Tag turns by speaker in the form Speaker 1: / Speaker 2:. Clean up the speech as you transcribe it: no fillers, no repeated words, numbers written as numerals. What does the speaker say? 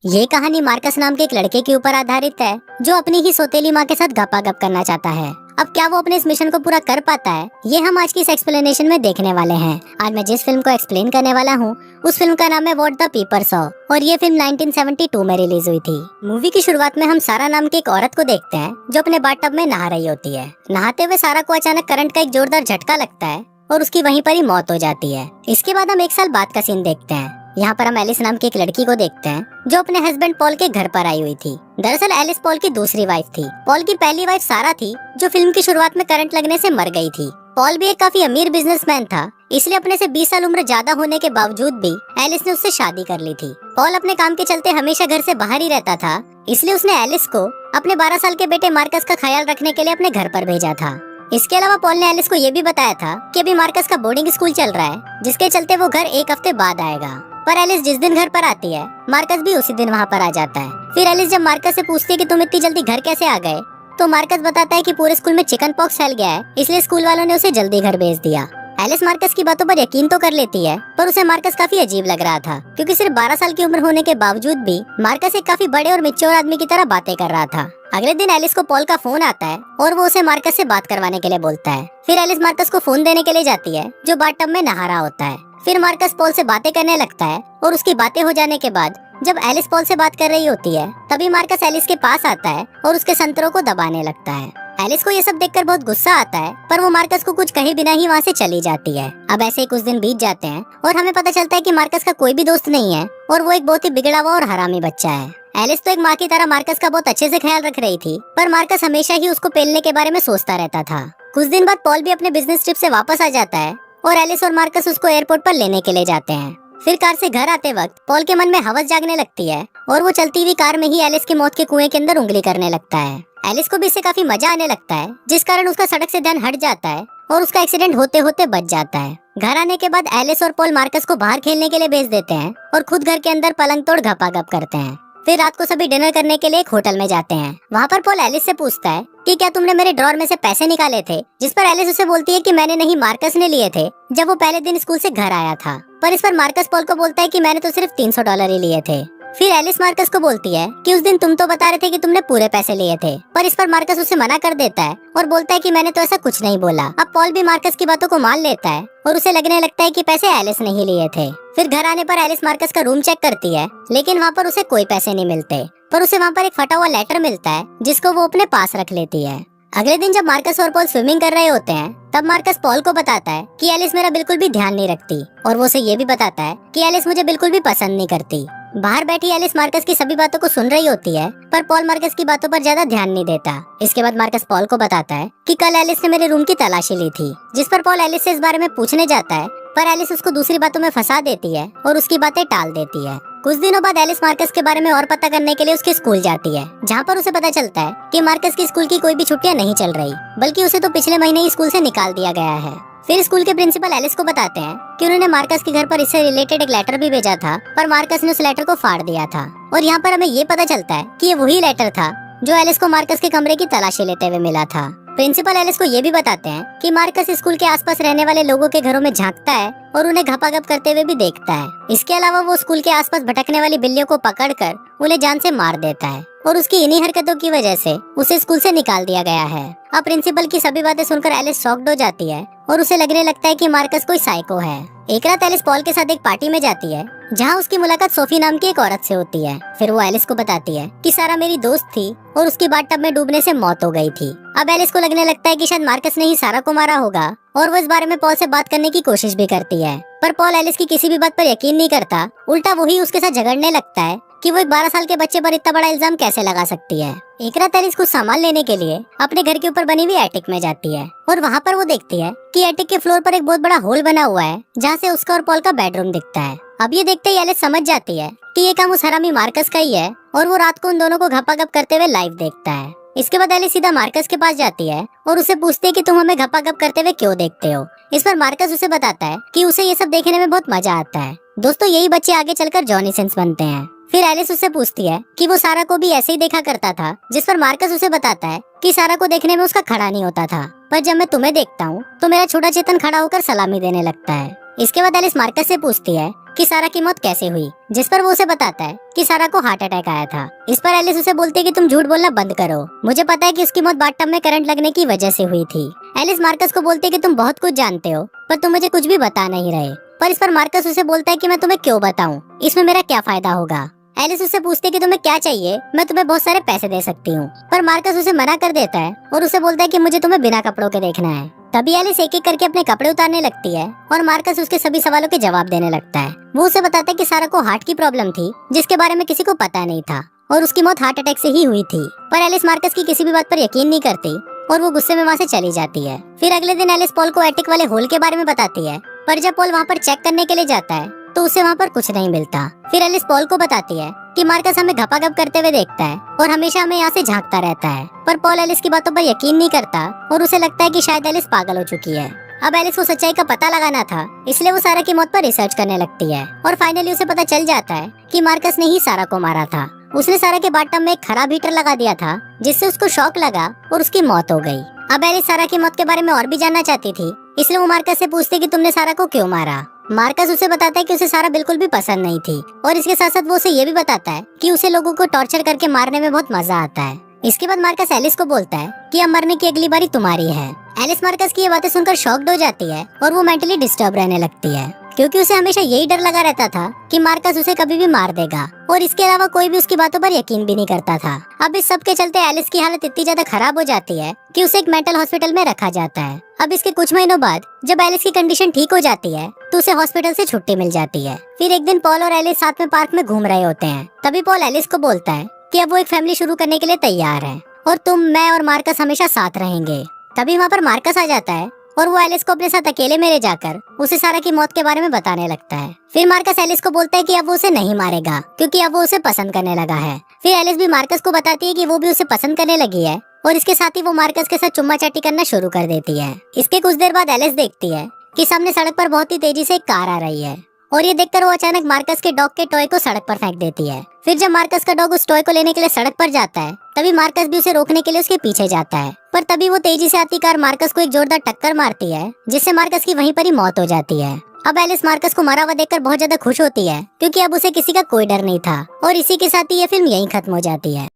Speaker 1: ये कहानी मार्कस नाम के एक लड़के के ऊपर आधारित है जो अपनी ही सौतेली माँ के साथ गपागप करना चाहता है। अब क्या वो अपने इस मिशन को पूरा कर पाता है, ये हम आज की इस एक्सप्लेनेशन में देखने वाले हैं। आज मैं जिस फिल्म को एक्सप्लेन करने वाला हूँ उस फिल्म का नाम है व्हाट द पीपर सॉ और ये फिल्म 1972 में रिलीज हुई थी। मूवी की शुरुआत में हम सारा नाम की एक औरत को देखते हैं जो अपने बाथटब में नहा रही होती है। नहाते हुए सारा को अचानक करंट का एक जोरदार झटका लगता है और उसकी वहीं पर ही मौत हो जाती है। इसके बाद हम एक साल बाद का सीन देखते हैं। यहाँ पर हम एलिस नाम की एक लड़की को देखते हैं जो अपने हस्बैंड पॉल के घर पर आई हुई थी। दरअसल एलिस पॉल की दूसरी वाइफ थी। पॉल की पहली वाइफ सारा थी जो फिल्म की शुरुआत में करंट लगने से मर गई थी। पॉल भी एक काफी अमीर बिजनेसमैन था, इसलिए अपने से 20 साल उम्र ज्यादा होने के बावजूद भी एलिस ने उससे शादी कर ली थी। पॉल अपने काम के चलते हमेशा घर से बाहर ही रहता था, इसलिए उसने एलिस को अपने 12 साल के बेटे मार्कस का ख्याल रखने के लिए अपने घर पर भेजा था। इसके अलावा पॉल ने एलिस को ये भी बताया था कि अभी मार्कस का बोर्डिंग स्कूल चल रहा है, जिसके चलते वो घर एक हफ्ते बाद आएगा। पर एलिस जिस दिन घर पर आती है मार्कस भी उसी दिन वहाँ पर आ जाता है। फिर एलिस जब मार्कस से पूछती है कि तुम इतनी जल्दी घर कैसे आ गए, तो मार्कस बताता है कि पूरे स्कूल में चिकन पॉक्स फैल गया है, इसलिए स्कूल वालों ने उसे जल्दी घर भेज दिया। एलिस मार्कस की बातों पर यकीन तो कर लेती है, पर उसे मार्कस काफी अजीब लग रहा था क्योंकि सिर्फ 12 साल की उम्र होने के बावजूद भी मार्कस एक काफी बड़े और मैच्योर आदमी की तरह बातें कर रहा था। अगले दिन एलिस को पॉल का फोन आता है और वो उसे मार्कस से बात करवाने के लिए बोलता है। फिर एलिस मार्कस को फोन देने के लिए जाती है जो बाथटब में नहा रहा होता है। फिर मार्कस पॉल से बातें करने लगता है और उसकी बातें हो जाने के बाद जब एलिस पॉल से बात कर रही होती है तभी मार्कस एलिस के पास आता है और उसके संतरों को दबाने लगता है। एलिस को ये सब देखकर बहुत गुस्सा आता है, पर वो मार्कस को कुछ कहे बिना ही वहाँ से चली जाती है। अब ऐसे ही कुछ दिन बीत जाते हैं और हमें पता चलता है कि मार्कस का कोई भी दोस्त नहीं है और वो एक बहुत ही बिगड़ा हुआ और हरामी बच्चा है। एलिस तो एक माँ की तरह मार्कस का बहुत अच्छे से ख्याल रख रही थी, पर मार्कस हमेशा ही उसको पेलने के बारे में सोचता रहता था। कुछ दिन बाद पॉल भी अपने बिजनेस ट्रिप से वापस आ जाता है और एलिस और मार्कस उसको एयरपोर्ट पर लेने के लिए जाते हैं। फिर कार से घर आते वक्त पॉल के मन में हवस जागने लगती है और वो चलती हुई कार में ही एलिस की मौत के कुएं के अंदर उंगली करने लगता है। एलिस को भी इससे काफी मजा आने लगता है, जिस कारण उसका सड़क से ध्यान हट जाता है और उसका एक्सीडेंट होते होते बच जाता है। घर आने के बाद एलिस और पॉल मार्कस को बाहर खेलने के लिए भेज देते हैं और खुद घर के अंदर पलंग तोड़ घपाघप करते हैं। फिर रात को सभी डिनर करने के लिए एक होटल में जाते हैं। वहाँ पर पॉल एलिस से पूछता है कि क्या तुमने मेरे ड्रॉर में से पैसे निकाले थे, जिस पर एलिस उसे बोलती है कि मैंने नहीं, मार्कस ने लिए थे जब वो पहले दिन स्कूल से घर आया था। पर इस पर मार्कस पॉल को बोलता है कि मैंने तो सिर्फ $300 ही लिए थे। फिर एलिस मार्कस को बोलती है कि उस दिन तुम तो बता रहे थे कि तुमने पूरे पैसे लिए थे, पर इस पर मार्कस उसे मना कर देता है और बोलता है कि मैंने तो ऐसा कुछ नहीं बोला। अब पॉल भी मार्कस की बातों को मान लेता है और उसे लगने लगता है कि पैसे एलिस ने ही लिए थे। फिर घर आने पर एलिस मार्कस का रूम चेक करती है, लेकिन वहाँ पर उसे कोई पैसे नहीं मिलते, पर उसे वहाँ पर एक फटा हुआ लेटर मिलता है जिसको वो अपने पास रख लेती है। अगले दिन जब मार्कस और पॉल स्विमिंग कर रहे होते हैं तब मार्कस पॉल को बताता है कि एलिस मेरा बिल्कुल भी ध्यान नहीं रखती और वो उसे ये भी बताता है कि एलिस मुझे बिल्कुल भी पसंद नहीं करती। बाहर बैठी एलिस मार्कस की सभी बातों को सुन रही होती है, पर पॉल मार्कस की बातों पर ज्यादा ध्यान नहीं देता। इसके बाद मार्कस पॉल को बताता है कि कल एलिस ने मेरे रूम की तलाशी ली थी, जिस पर पॉल एलिस से इस बारे में पूछने जाता है, पर एलिस उसको दूसरी बातों में फंसा देती है और उसकी बातें टाल देती है। कुछ दिनों बाद एलिस मार्कस के बारे में और पता करने के लिए उसके स्कूल जाती है, जहाँ पर उसे पता चलता है कि मार्कस की स्कूल की कोई भी छुट्टियां नहीं चल रही, बल्कि उसे तो पिछले महीने ही स्कूल से निकाल दिया गया है। फिर स्कूल के प्रिंसिपल एलिस को बताते हैं कि उन्होंने मार्कस के घर पर इससे रिलेटेड एक लेटर भी भेजा था, पर मार्कस ने उस लेटर को फाड़ दिया था। और यहाँ पर हमें ये पता चलता है कि ये वही लेटर था जो एलिस को मार्कस के कमरे की तलाशी लेते हुए मिला था। प्रिंसिपल एलिस को ये भी बताते हैं कि मार्कस स्कूल के आसपास रहने वाले लोगों के घरों में झांकता है और उन्हें घपाघप करते हुए भी देखता है। इसके अलावा वो स्कूल के आसपास भटकने वाली बिल्लियों को पकड़कर उन्हें जान से मार देता है और उसकी इन्हीं हरकतों की वजह से उसे स्कूल से निकाल दिया गया है। अब प्रिंसिपल की सभी बातें सुनकर एलिस शॉक्ड हो जाती है और उसे लगने लगता है कि मार्कस कोई साइको है। एक रात एलिस पॉल के साथ एक पार्टी में जाती है, जहाँ उसकी मुलाकात सोफी नाम की एक औरत से होती है। फिर वो एलिस को बताती है कि सारा मेरी दोस्त थी और उसकी बाथटब में डूबने से मौत हो गई थी। अब एलिस को लगने लगता है कि शायद मार्कस ने ही सारा को मारा होगा और वो इस बारे में पॉल से बात करने की कोशिश भी करती है, पर पॉल एलिस की किसी भी बात पर यकीन नहीं करता। उल्टा वही उसके साथ झगड़ने लगता है कि वो एक 12 साल के बच्चे पर इतना बड़ा इल्जाम कैसे लगा सकती है। एक रात एलिस कुछ सामान लेने के लिए अपने घर के ऊपर बनी हुई एटिक में जाती है और वहाँ पर वो देखती है कि एटिक के फ्लोर पर एक बहुत बड़ा होल बना हुआ है, जहाँ से उसका और पॉल का बेडरूम दिखता है। अब ये देखते ही एलिस समझ जाती है कि ये काम उस हरामी मार्कस का ही है और वो रात को उन दोनों को घपाघप करते हुए लाइव देखता है। इसके बाद एलिस सीधा मार्कस के पास जाती है और उसे पूछती है कि तुम हमें घपाघप करते हुए क्यों देखते हो। इस पर मार्कस उसे बताता है कि उसे ये सब देखने में बहुत मजा आता है। दोस्तों, यही बच्चे आगे चलकर जॉनी सिंस बनते हैं। फिर एलिस उससे पूछती है कि वो सारा को भी ऐसे ही देखा करता था, जिस पर मार्कस उसे बताता है कि सारा को देखने में उसका खड़ा नहीं होता था, पर जब मैं तुम्हें देखता हूँ तो मेरा छोटा चेतन खड़ा होकर सलामी देने लगता है। इसके बाद एलिस मार्कस से पूछती है कि सारा की मौत कैसे हुई, जिस पर वो उसे बताता है कि सारा को हार्ट अटैक आया था। इस पर एलिस उसे बोलती है कि तुम झूठ बोलना बंद करो, मुझे पता है कि उसकी मौत बाथटब में करंट लगने की वजह से हुई थी। एलिस मार्कस को बोलती है कि तुम बहुत कुछ जानते हो पर तुम मुझे कुछ भी बता नहीं रहे। पर इस पर मार्कस उसे बोलता है कि मैं तुम्हें क्यों बताऊं, इसमें मेरा क्या फायदा होगा। एलिस उससे पूछती है कि तुम्हें क्या चाहिए, मैं तुम्हें बहुत सारे पैसे दे सकती हूँ। पर मार्कस उसे मना कर देता है और उसे बोलता है कि मुझे तुम्हें बिना कपड़ों के देखना है। तभी एलिस एक एक करके अपने कपड़े उतारने लगती है और मार्कस उसके सभी सवालों के जवाब देने लगता है। वो उसे बताता है कि सारा को हार्ट की प्रॉब्लम थी जिसके बारे में किसी को पता नहीं था और उसकी मौत हार्ट अटैक से ही हुई थी। पर एलिस मार्कस की किसी भी बात पर यकीन नहीं करती और वो गुस्से में वहाँ से चली जाती है। फिर अगले दिन एलिस पॉल को एटिक वाले होल के बारे में बताती है, पर जब पॉल वहाँ पर चेक करने के लिए जाता है तो उसे वहाँ पर कुछ नहीं मिलता। फिर एलिस पॉल को बताती है कि मार्कस हमें घपाघप करते हुए देखता है और हमेशा हमें यहाँ से झांकता रहता है। पर पॉल एलिस की बातों पर यकीन नहीं करता और उसे लगता है कि शायद एलिस पागल हो चुकी है। अब एलिस को सच्चाई का पता लगाना था, इसलिए वो सारा की मौत पर रिसर्च करने लगती है और फाइनली उसे पता चल जाता है कि मार्कस ने ही सारा को मारा था। उसने सारा के बाथटब में एक खराब हीटर लगा दिया था जिससे उसको शॉक लगा और उसकी मौत हो गई। अब एलिस सारा की मौत के बारे में और भी जानना चाहती थी, इसलिए वो मार्कस से पूछती कि तुमने सारा को क्यों मारा। मार्कस उसे बताता है कि उसे सारा बिल्कुल भी पसंद नहीं थी और इसके साथ साथ वो उसे ये भी बताता है कि उसे लोगों को टॉर्चर करके मारने में बहुत मजा आता है। इसके बाद मार्कस एलिस को बोलता है कि अब मरने की अगली बारी तुम्हारी है। एलिस मार्कस की ये बातें सुनकर शॉक्ड हो जाती है और वो मेंटली डिस्टर्ब रहने लगती है क्योंकि उसे हमेशा यही डर लगा रहता था कि मार्कस उसे कभी भी मार देगा और इसके अलावा कोई भी उसकी बातों पर यकीन भी नहीं करता था। अब इस सब के चलते एलिस की हालत इतनी ज्यादा खराब हो जाती है कि उसे एक मेंटल हॉस्पिटल में रखा जाता है। अब इसके कुछ महीनों बाद जब एलिस की कंडीशन ठीक हो जाती है तो उसे हॉस्पिटल से छुट्टी मिल जाती है। फिर एक दिन पॉल और एलिस साथ में पार्क में घूम रहे होते हैं। तभी पॉल एलिस को बोलता है कि अब वो एक फैमिली शुरू करने के लिए तैयार है और तुम, मैं और मार्कस हमेशा साथ रहेंगे। तभी वहाँ पर मार्कस आ जाता है और वो एलिस को अपने साथ अकेले में ले जाकर उसे सारा की मौत के बारे में बताने लगता है। फिर मार्कस एलिस को बोलता है कि अब वो उसे नहीं मारेगा क्योंकि अब वो उसे पसंद करने लगा है। फिर एलिस भी मार्कस को बताती है कि वो भी उसे पसंद करने लगी है और इसके साथ ही वो मार्कस के साथ चुम्मा चाटी करना शुरू कर देती है। इसके कुछ देर बाद एलिस देखती है कि सामने सड़क पर बहुत ही तेजी से एक कार आ रही है और ये देखकर वो अचानक मार्कस के डॉग के टॉय को सड़क पर फेंक देती है। फिर जब मार्कस का डॉग उस टॉय को लेने के लिए सड़क पर जाता है तभी मार्कस भी उसे रोकने के लिए उसके पीछे जाता है, पर तभी वो तेजी से आती कार मार्कस को एक जोरदार टक्कर मारती है जिससे मार्कस की वहीं पर ही मौत हो जाती है। अब एलिस मार्कस को मरा हुआ देखकर बहुत ज्यादा खुश होती है क्योंकि अब उसे किसी का कोई डर नहीं था और इसी के साथ ही ये फिल्म यहीं खत्म हो जाती है।